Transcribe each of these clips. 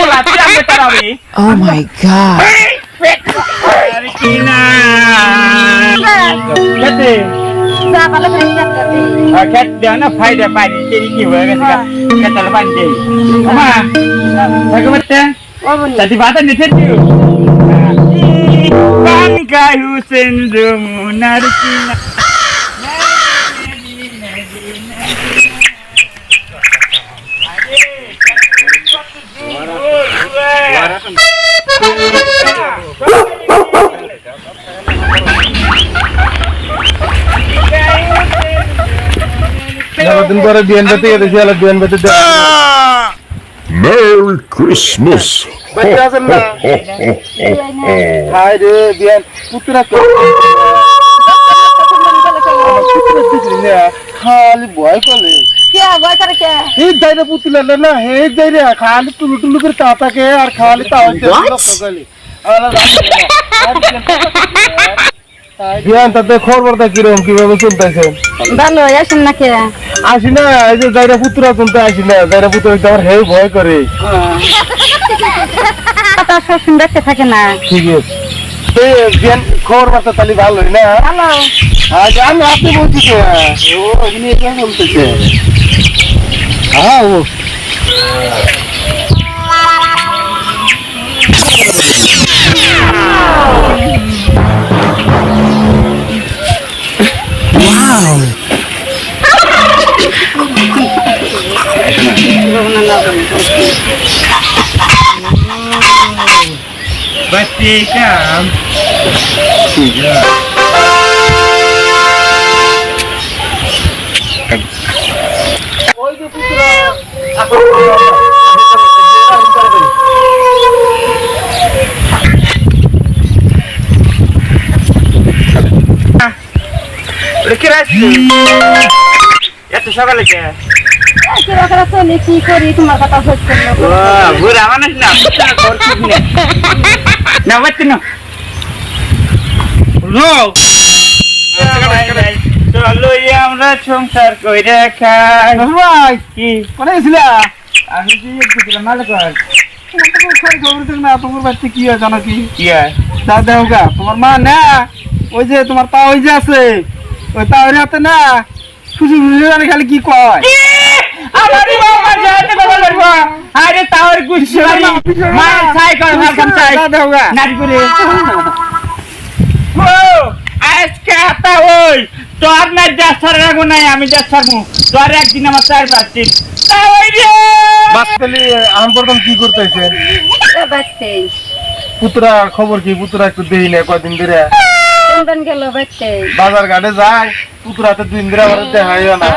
বলা তুই আমাকে তারাবি Oh my god. আরে কি না কেতে যা ভালো করে খেতে দে খেত দেও না ফায়দা পানি তেরি কি হয়ে গেছে খেতাল পানি দে মা থাকে বাচ্চা tadi bata ni tadi bangkai Husen Zumunar Cina दिन पर बियन बते ये देखिए अलग बियन बते Merry Christmas. बच्चा सुनना हाय रे बियन पुत्रा को खाली बॉय कोले কে ভয় করে কে एक दायरे पुतला लेना है एक दायरे खाली टुलु टुलु कर ताता के और खाली तावते लोग कोले आला বিয়ান তাতে খবরটা কিরকম কিভাবে চলতেছে ভালো আসেন না কে আসি না এই যে যাইরা পুত্রা চলতে আসি না যাইরা পুত্র আমার হে ভয় করে কথা শুন দেখতে থাকে না ঠিক আছে বিয়ান খবর বার্তা তাহলে ভালোই না ভালো আজ আমি আপনি বলছি ও এমনি এটা বলতেছে হ্যাঁ ও bati kam ওই যে পুত্রা এত সকালে কে কিরকম চলে কি করি তোমার কথা হচ্ছে না বুড়া মানুষ না না বাচ্চা না চলো আমরা সংসার কইরা খাই ভাই কি কোনে ছিলা আমি যে দিলাম মালিক তোমার বাচ্চা কি হয় জানো কি কি হয় দাদা হোগা তোমার মা না ওই যে তোমার পা ওই যে আছে ওই পায়ের হাতে না খুশি খুশি জানে খালি কি কয় আমারই বাবা যাতে বাবা করব আরে তাওর গুছি মা ছাই কর হালকাম ছাই দাদা হোগা নাড়ি করে ও আজকে আতা ওই তোর না যাসার রাগো নাই আমি যাসারমু তোর একদিন আমার চার পাঁচ দিন তাই রে বাচ্চালি আম প্রথম কি করতেছে বাচ্চে পুত্রা খবর কি পুত্রা একটু দেই না কদিন ধরে কোনদিন গেল বাচ্চে বাজার ঘাটে যায় পুত্রা তো দুই দিন ধরে আমার দেখাইও না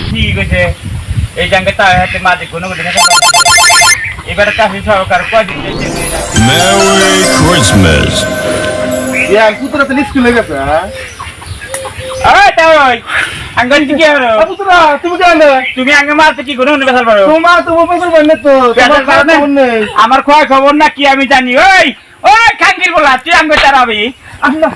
ঠিক আছে এই জাঙ্গে তা হাতে মাঝে কোনো দিন এবারে কাছে সহকার কদিন Merry Christmas. ইয়া পুত্রা তো স্কুলে গেছে হ্যাঁ ওই তাই আঙ্গল কি হলো পুত্রা তুমি কেন তুমি আগে মারতে কি কোনো বেসাল পারো তোমার তো মোবাইল বন্ধ তো তোমার খবর নেই আমার খোয়া খবর না কি আমি জানি ওই ওই খাঙ্গির বলা তুই আঙ্গ তারাবি আল্লাহ